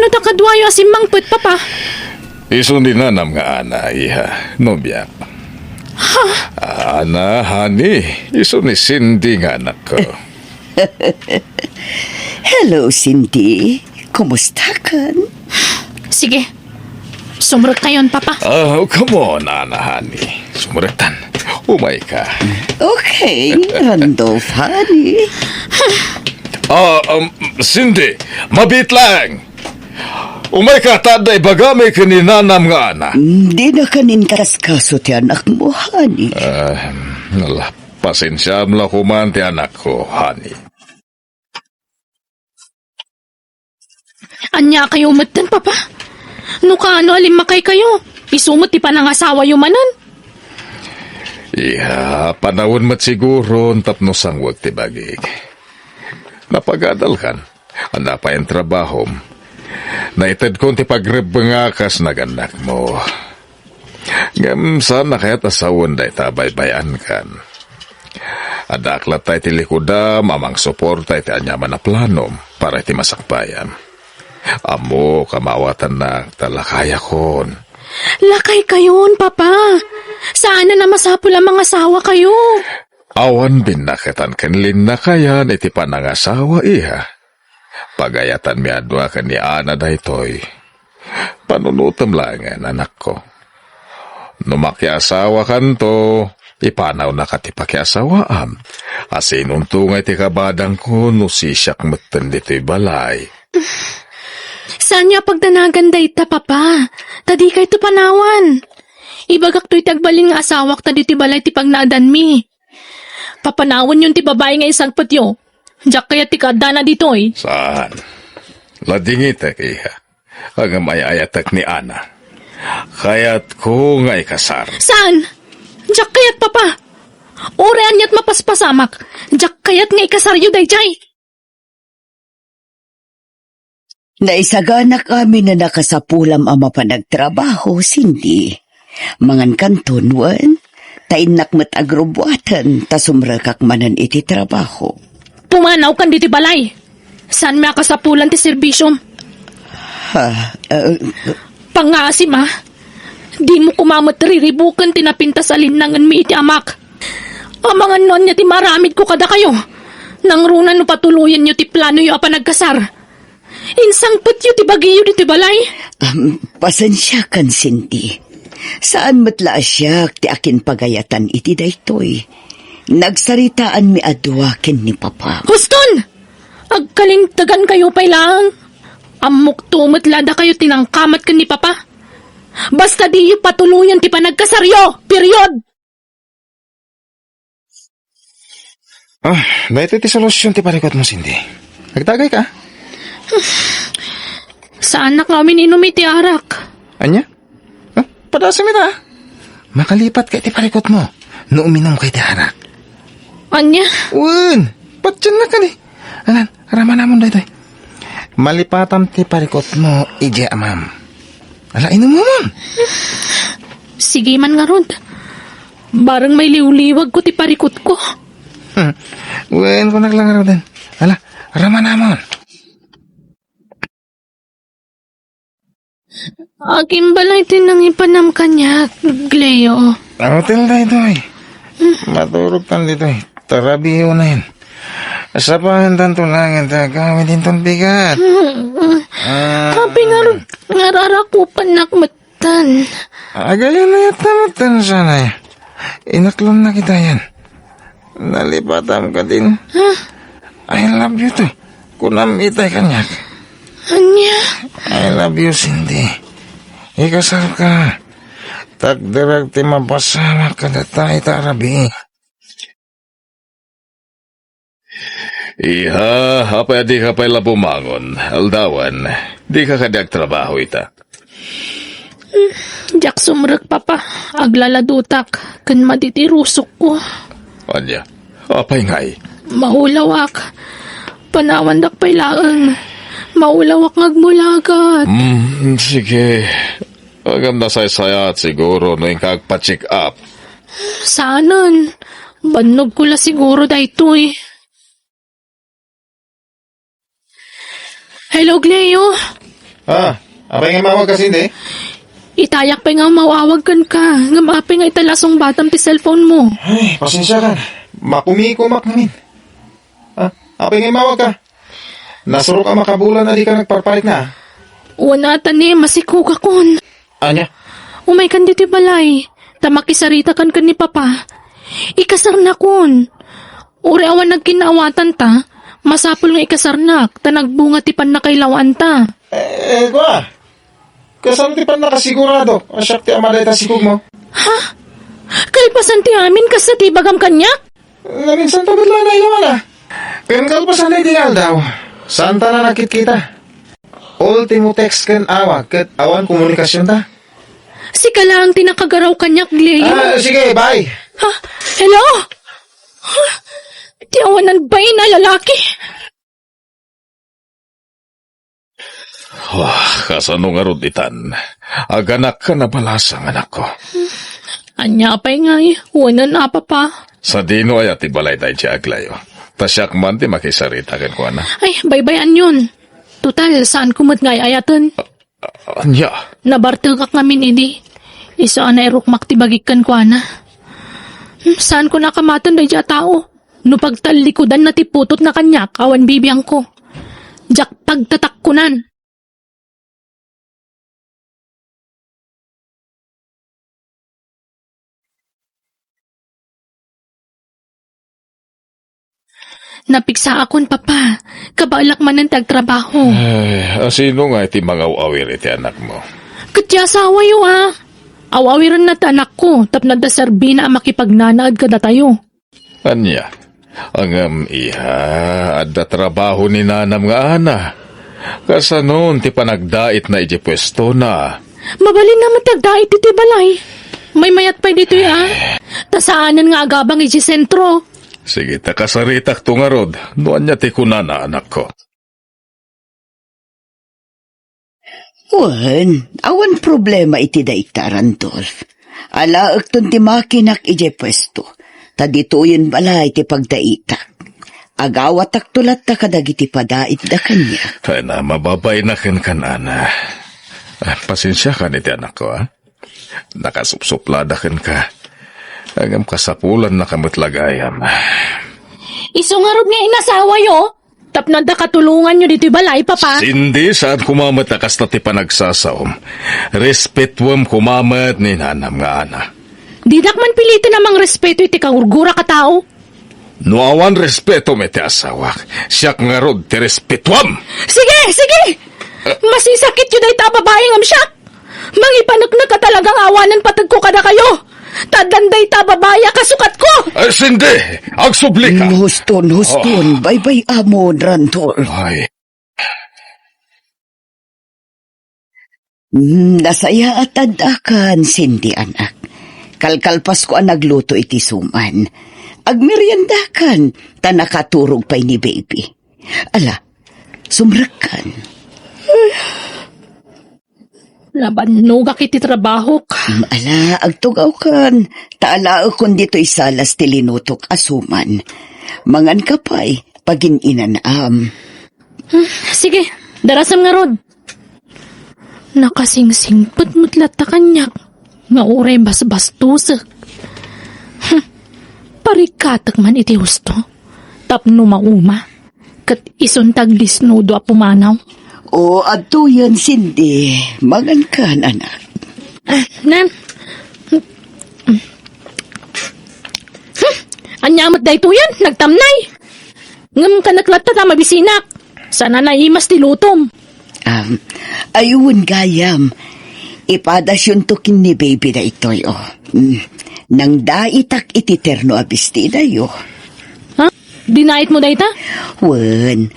Ngano ta kadwayo asim mangput, papa? Iso ni nanam nga ana, iha, nobya. Ana, honey, iso ni Cindy nga anak ko. Hello, Cindy. Kumusta kan? Sige, sumurot kayon, papa. Oh, come on, ana, honey. Sumuratan. Umay ka. Okay, Randolph, honey. Cindy, mabit lang. Umay ka, taday bagami ka ni nanam nga ana. Di na kanin kaskaso ti anak mo, honey. Pasensya mo lang kuman ti anak ko, honey. Anya kayo umatan, papa? No kaano alimakay kayo? Isumot ti panangasawa yumanan? Iha, panahon mat siguro tapno sangwag ti bagig. Napagadal kan, anda pa yung trabaho. Naitad ko ti pagrebengakas na ganak mo. Ngam sana kaya't asawan day tabay-bayan kan. Adaklat tayo ti likudam, amang suporta iti anyaman na plano para iti masakbayan. Amo, kamawatan na talakaya kon. Lakay kayon, papa. Saan na masapul ang mga asawa kayo? Awan binakatan kanlin na kayan iti panangasawa iha. Pagayatan mi adwa kan ni Ana daytoy. Panunutam langan anak ko. Numakiasawa kanto, ipanaw na katipakiasawaan. Asin untungay ti kabadang ko no sisyak matan dito'y balay. Saan niya pagdanagan dayta, papa? Tadi kay to panawan. Ibagak to'y tagbalin nga asawak tadi ti balay ti pagnaadan mi. Papanawan yun ti babae nga isang patyo. Diyak kaya ti kadana dito'y. Saan? Ladingitek iha. Agam ay ayatak ni Ana. Kaya't ko nga'y kasar. Saan? Diyak kayat, papa. Orean niya't mapaspasamak. Diyak kayat nga ikasaryo dayjay. Naisagana kami na nakasapulam ang mapanagtrabaho, Cindy. Mangan kanton, wan, tainak mat agrobuatan, tasumrakak manan iti trabaho. Pumanaw kan diti balay. Saan may kasapulan ti serbisyom? Pangasim, ha? Di mo kumamot riribukan tinapintas alinangan mi iti amak. Amangan non niya ti maramid ko kada kayo. Nang runan no patuluyan nyo ti plano yo apa nagkasar. Insang putyo ti bagiyo diti balay. Pasensya kan, Cindy. Saan matla asyak ti akin pagayatan iti daytoy. Nagsaritaan mi adwa ken ni papa. Huston! Agkalintagan kayo pay lang. Amok tumatlada kayo tinangkamat kan ni papa. Basta di yung patuluyan ti panagkasaryo. Period! Dahito ti solusyon ti parikot mo, Cindy. Nagtagay ka? Saan na kami inom iti arak? Anya? Padasam ita. Makalipat ka ti parikot mo. No uminom kay ti harak. Anya? Uwan! Patyan na ka ni. Anan, raman namon dahito. Malipatam ti parikot mo, ije amam. Ala, inom mo mon. Sige man nga ron. Barang may liwliwag ko ti parikot ko. Uwan ko naglangaraw din. Ala, raman namon. Aking balay tinang ipanam kanya, Gleo. Hotel na ito eh. Maturog tan dito eh. Tarabiyo na yun. Asapahan tan tulangin ta gawin din ton bigat. Kapi nga ron, ngararakupan nakmatan. Agayon na yata matan sana eh. Inaklon na kita yan. Nalipatam ka din. I love you to. Kunam itay kanyak. Anya? I love you, Cindy. Ikasal ka. Tagdarag ti mapasama ka datay tarabi. Iha, apay di ka pala bumangon. Aldawan, di ka kadag trabaho ita. Diyak sumrek, papa. Aglaladutak. Kan maditirusok ko. Anya, apay ngay. Mahulawak. Panawandak pa'y laang. Maulawak ngagmulagat. Sige. Agam na sayat siguro no yung kagpa-check up. Saanan? Banog ko la siguro daytoy. Hello, Gleo. Abay nga mawag kasi hindi. Itayak pa nga mawawagan ka. Nga maapi nga italasong batam ti cellphone mo. Ay, pasensya ka. Makumikumak namin. Abay nga mawag ka. Nasuro ka makabulan na di ka nagparparik na. Una tani, masikog akon. Anya? Umay kan dito balay. Tamakisarita kan ni papa. Ikasar na kon. Uri awan nagkinaawatan ta. Masapul nga ikasarnak. Ta nagbunga ti pan na kailawan ta. Kwa? Kasama ti pan nakasigurado. Asyak ti amaday ta sigug mo. Ha? Kalpasan ti amin kas sa tibagam kanya? Minsan pagod lang na ilawan na. Kan kalpasan na ideal daw. Saan ta na nakit kita? Ultimo text kan awag kat awan komunikasyon ta. Si ka lang tinakagaraw kanyak, Gleo. Sige, bye. Ha? Hello? Ha? Di awanan ba na lalaki? Wah, kasano nga roditan. Aganak ka na balasang anak ko. Anya pa'y nga eh. Wanan apa pa. Sa dino ay ati balay tayo siya aglayo. Tasyak man ti makisarita kan ko na. Ay, baybayan yun. Total, saan kumot nga ayatan? Anya? Nabartel kak ngamin idi. Isa na erukmak ti bagikan ko na. Saan ko nakamatan day dya tao? No pagtalikodan na ti putot na kanyak, awan bibiyang ko. Jak pagtatakkunan. Napiksa akon, papa. Kabalak man ang tagtrabaho. Ay, sino nga iti mga awir iti anak mo? Katya asawa yo, ah. Awawiran na anak ko, tapnad na serbi na makipagnanaad ka na tayo. Anya? Ang iha, adda trabaho ni nanam nga ana. Kasanon ti panagdait na iti pwesto na. Mabalin naman tagdait iti balay. May mayat pa dito ya. Tasaanan nga agabang iti sentro. Sige, takasaritak tungarod. Noan niya ti kunana anak ko. Wan, awan problema iti daita, Randolph. Alaag ton ti makinak ije pwesto. Ta dituyin bala iti pagdaitak. Agawatak tulat ta kadag iti padait da kanya. Kaya na, mababay na kan kanana. Pasensya ka niti anak ko, ha? Nakasupsuplada kan ka. Agam kasapulan na kamutlagayam. Isungarod nga inasawa yo. Tapnad na katulungan nyo dito balay, papa. Sindi saan kumamat akas na ti panagsasaom. Respetwam kumamat ni nanam nga ana. Didak man pilitin namang respeto iti kangurgura ka tao. No awan respeto me ti asawak. Siyak nga rod ti respetwam. Sige, sige! Masisakit yun ay tababaeng am siya. Mangipanak na ka talagang awanan patag ko kada kayo. Tadanday tababaya kasukat ko. Ay, sindi! Agsubli ka! Huston, Bye-bye amon, Randolph. Ay, Nasaya at tadakan, Cindy, anak. Kalkalpas ko ang nagluto iti suman. Agmeriendakan, ta nakaturog pa'y ni baby. Ala, sumrakan. Laban nugak iti trabaho ka. Ala, agtugaw kan. Taala akon dito isalas tilinutok asuman. Mangan ka pa'y pagin-inanam. Sige, darasam nga rod. Nakasingsing putmutlat ta kanyak. Nga uray bas-bastusak. Parikatak man iti husto. Tapno mauma. Kat isuntag disnudo a pumanaw. O, adto yan, Cindy. Mangan ka, anak. Nan. Anyamat da ito yan, nagtamnay. Ngam ka naklata ta mabisinak. Sana naimas ti lutom. Ayun, gayam. Ipadas yung tukin ni baby na ito, yo. Nang daitak iti terno abistida, yo. Ha? Dinait mo da ita? Wan,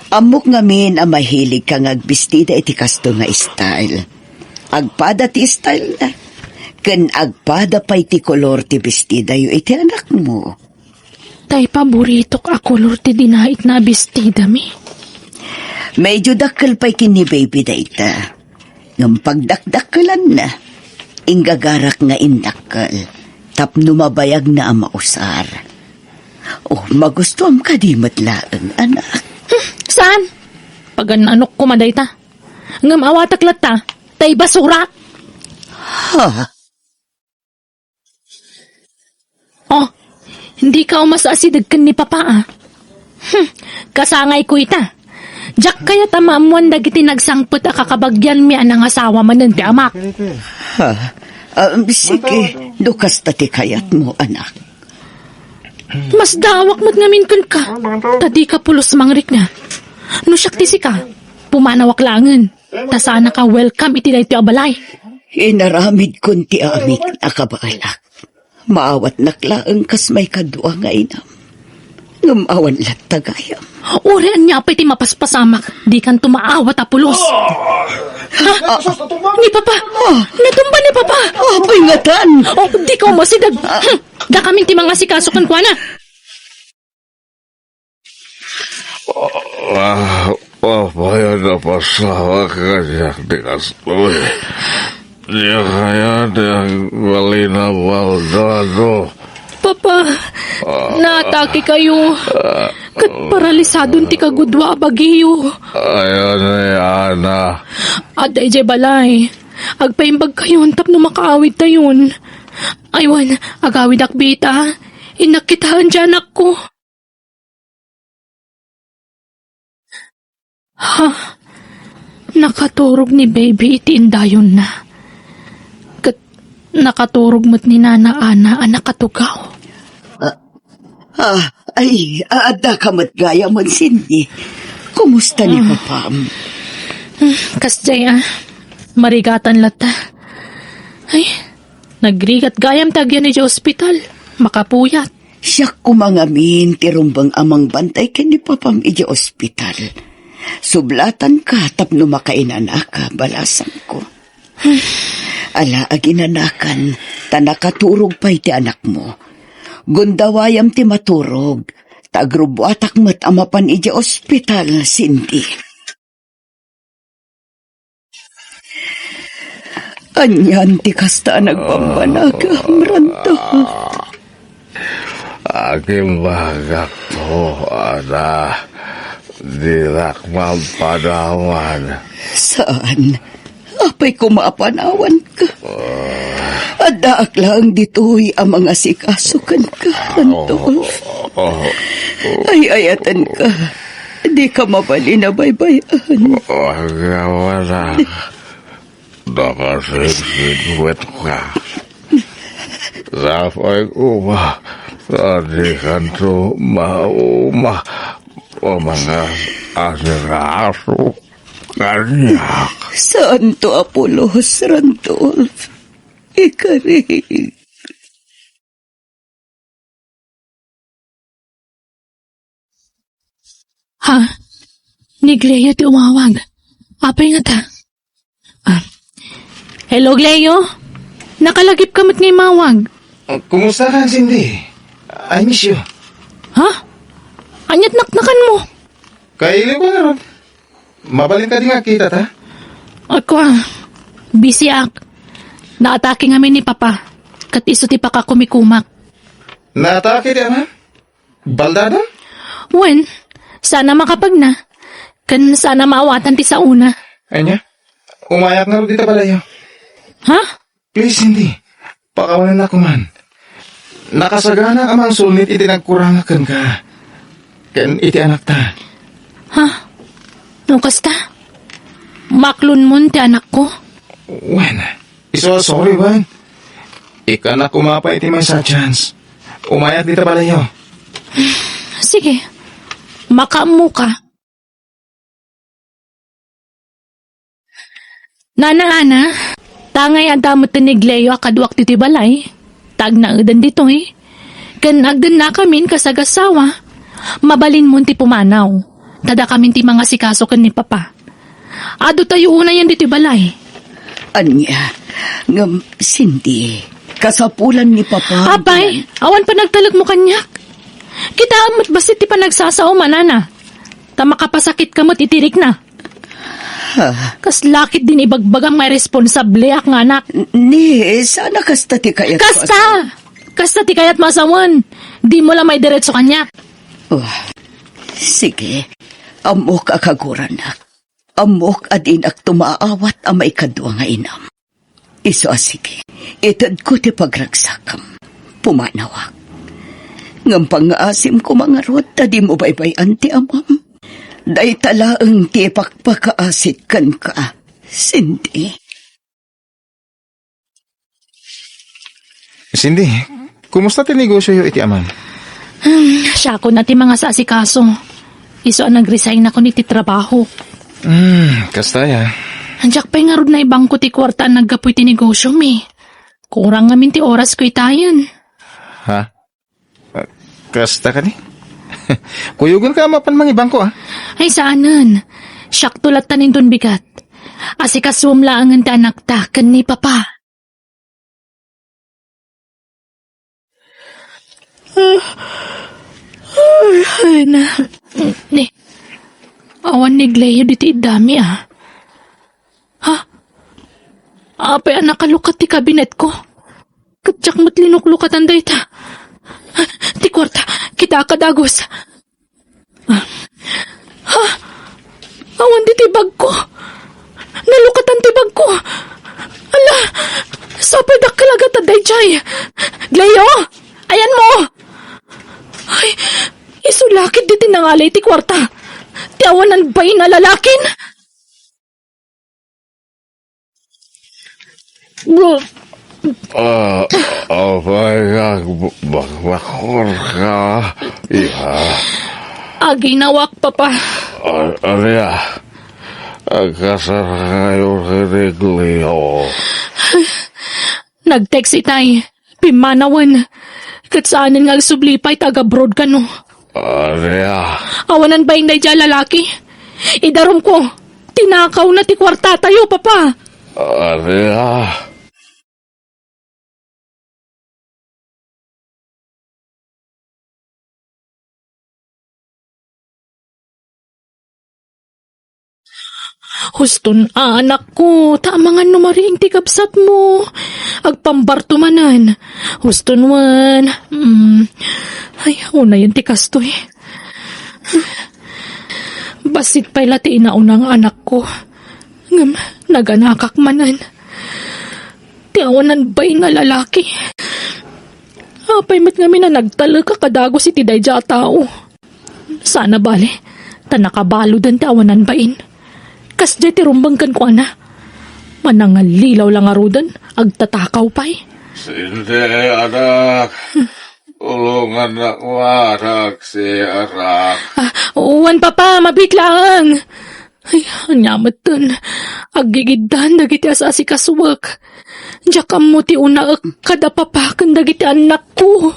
amok ngamin ang mahilig kang agbistida iti kasto nga style. Agpada ti style na. Ken agpada pa iti kolor ti bestida yu iti anak mo. Tay paborito ka kolor ti dinait na bestida mi. Medyo dakkel pa'y kini baby da ita. Ngam pagdakdakkelan na. Ingagarak nga indakkel. Tapno mabayag na ang mausar. Oh, magustuhan ka di matlaan, anak. Saan? Pagananok ko maday ta. Ngam awatak lata, tay basura. Ha? Oh, hindi ka umasasidag kan ni Papa ah. Kasangay ko ita. Jack kaya tamamuan dagiti nagsangput a kakabagyan mi anang asawa manen ti amak. Ha? Sige, dukas tati kayat mo, anak. Mas dawak mo't ngamin kun ka. Tadi ka pulos mangrik nga. No siyak ti ka. Pumanawak langan. Ta sana ka welcome iti dahi ti abalay. Inaramid kun ti amik nakabalak. Maawat naklaang kas may kadua nga inam. Ngamawan lat tagayam. Uri an niya pa iti mapaspasamak. Di kan tumaawat a pulos. Ni Papa! Natumba ni Papa! Pingatan! Oh, di ka umasidag. Da kaming ti mga sikasukan ko na. Papaya na pasawa ka niya di kastoy. Niya kaya niyang walina Maldonado. Papa, naatake kayo. Kat paralisadon ti kagudwa bagiyo. Ayan na yana. Aday jay balay. Agpaimbag kayo tap no makaawid tayon. Aywan, agawid akbita. Inakitaan dyan ako. Ha? Nakaturog ni baby itindayon na. Kat nakaturog mo't ni Nana Ana ang nakatugaw. Ada ka matgaya man, Cindy. Kumusta ni Papam? Kasjay marigatan lata. Ay, nagrigat gayam tagyan ni ospital. Makapuyat. Siya kumangamin tirumbang amang bantay ken ni Papam iji ospital. Sublatan ka tapno makainanak ka, balasan ko. Ala aginanakan, tanakaturog pa iti anak mo. Gundawayam ti maturog, tagrubuatak mat amapan iji ospital, Cindy. Anyan ti kasta nagpambanaga, Mranto. Aking bagak to, ana. Dilak mampanawan. Saan? Apay kumapanawan ka. Adaak lang dito'y ang mga sikasukan ka, Randolph. Ay, ayatan ka. Di ka mabali na baybayan. Wala. Nakasipsipwet ka. Sapay uma. Tadi kanto mauma. O mga asiraso. Kanyak. Saan to, Apolos, Randolph? Ikarig. Ha? Ni Gleo ti umawag. Apay nga ta? Hello, Gleo? Nakalagip kamot ngay mawag. Kumusta ka, Cindy? I miss you. Ha? Anyat naknakan mo. Kaili ko na ron. Mabalin ka di nga kita, ta? Ako busy ak. Naatake nga ni Papa. Kat iso ti pa ka kumikumak. Naatake di, ama? Baldada? Wen, sana makapag na. Kan sana maawatan ti sa una. Anya? Umayak na rin dito palayo. Ha? Please, Cindy. Pakawalan na ko man. Nakasagana amang sulit iti nagkurangakan ka. Ken iti anak ta. Ha? Nung kasta? Maklon mo ti anak ko? Wen, iso sorry, Wen. Ika na kumapa iti may sa chance. Umayak dito palayo. Sige. Makaamu ka. Nana Ana, tangay ang damot ni Gleo akaduak ti balay. Tag na udan dito Kan agdan na kamin kasagasawa. Mabalin mo ti pumanaw. Tada kamin ti mga sikaso kan ni Papa. Ado tayo una yan dito balay. Anya, ngam, Cindy, kasapulan ni Papa. Apay, awan pa nagtalag mo kanyak. Kita amat basit ti pa nagsasao manana. Tama kapasakit kamot itirik na. Kas lakit din ibagbagang may responsable ak nga anak. Ni, sana kasta ti kayat. Kasta! Kasta ti kayat masawan. Di mo lang may diretso kanya. Sige, amo kakaguran na. Amok adinak tumaawat ang may kadwa nga inam. Iso sige, itad ko ti pagragsakam. Pumanawak. Ngam pangaasim ko mga rot, tadi mo baybayan ti amam. Day talaang ti pakpakaasit kan ka, Cindy. Cindy, kumusta ti negosyo yu iti amam? Siya ako na ti mga sasikaso. Iso ang nag-resign ako ni ti trabaho. Kastaya. Andiyak pa'y nga rod na ibang ko ti kwarta ang naggapoy ti negosyo mi. Kurang ngamin ti oras ko itayan. Ha? Kasta ka ni? Kuyugan ka mapan mangibang ko, Ay saanan. Siyak tulat tanin dun bigat. Asikaswam laangan ti anak ta, kan ni papa. Ay na. Ni. Awan ni Gleo diti dami Ha? Apay anak kalukat ti kabinet ko. Katsak mo't linuklukat ang dayta. Ti kwarta, kita kadagos. Awan di tibag ko. Nalukatan tibag ko. Ala, sapay dakalagat at dayjay. Gleo, ayan mo. Ay, isulakit di tinangalay ti kwarta. Ti awanan ba'y na lalakin? Bro, Bakor ka. Iha. aginawak papa. Arya. Agkasar kayo kiniglio. Nag-text itay. Pimanawan. Katsaanin nga sublipay taga-abroad ka no. Arya. Awanan ba yung dyan lalaki? Idarom ko. Tinakaw na ti kwarta tayo, papa. Arya. Huston, anak ko. Tamangan numariing ti kapsat mo. Agpambarto manan. Huston wan. Ay, una yun ti kastoy. Basit pa'y lati inaunang anak ko. Ngam, naganakak manan. Tiawanan ba'y nga lalaki? Apay met nga na nagtalaga kadago si tiday dya tao. Sana bale, tanakabalo dan tiawanan ba'in. Kas dya tirumbang kan ko ana. Manangalilaw lang arudan, agtatakaw pa'y. Sindi, anak. Ulungan na warak si anak. Uwan papa, mabit lang. Ay, anyamat dun. Agigidan, dagiti asasi kaswak. Diyak mo ti una kada papa, kan dagiti anak ko.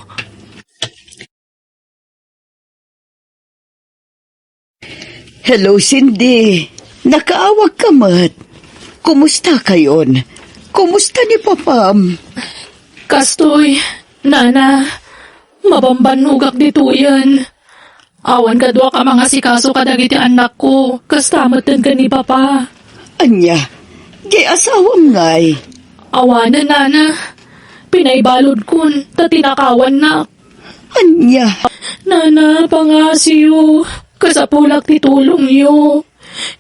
Hello, Cindy. Nakaawag ka mat. Kumusta kayon? Kumusta ni Papam? Kastoy, nana, mabambanugak dito yan. Awan ka doa ka mga sikaso kadagiti anak ko. Kastamatan ka ni papa. Anya, di asawam ngay. Awanan, nana. Pinaybalod kun, tatinakawan na. Anya, Nana, pangasiyo. Kasapulak ti tulong yo.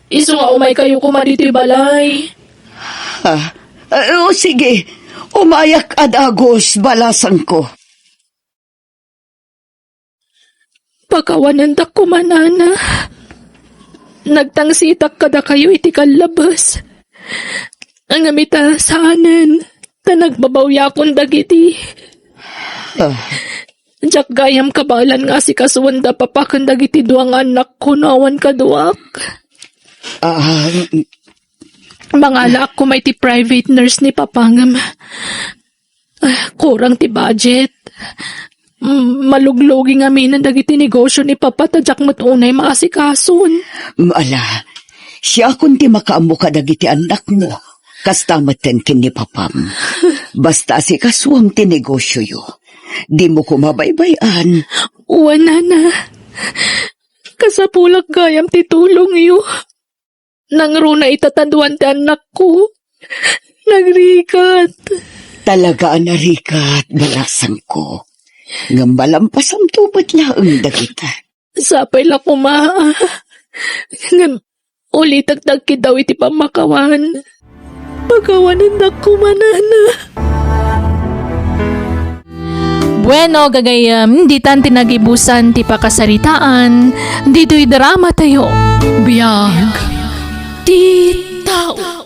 Iso nga umay kayo kumaditi balay. ha? O sige, umayak adagos balasan ko. Pagkawanan tak kumanana. Nagtangsitak kada kayo iti kalabas. Ang amita saanan. Ta nagbabawya kong dagiti. Ah, Diyak gayam kabalan nga si kasuwanda papakan dagiti duang anak ko nawan kaduak. ah, Mangala ako may ti private nurse ni papangam. Kurang ti budget. Maluglogi nga minan dagiti negosyo ni papa tadyak mo't unay maasikason. Maala, siya kundi makaamo ka dagiti anak mo. Kastamatan kin ni Papam. Basta si kaswam ti negosyo yo. Di mo ko mabaybayan. Uwan na. Kasapulak gayam ti tulong yo. Nangro na itataduan ti anak ko. Nagrikat. Talaga anarikat balasan ko. Ngambalampasam tubat laang dagita. Sapay la kuma. Uli tagtag daw iti pamakawan. Pagawanan na kumanana. Bueno, gagayam, di tan tinagibusan ti pakasaritaan, dito'y drama tayo. Biyag, ti tao.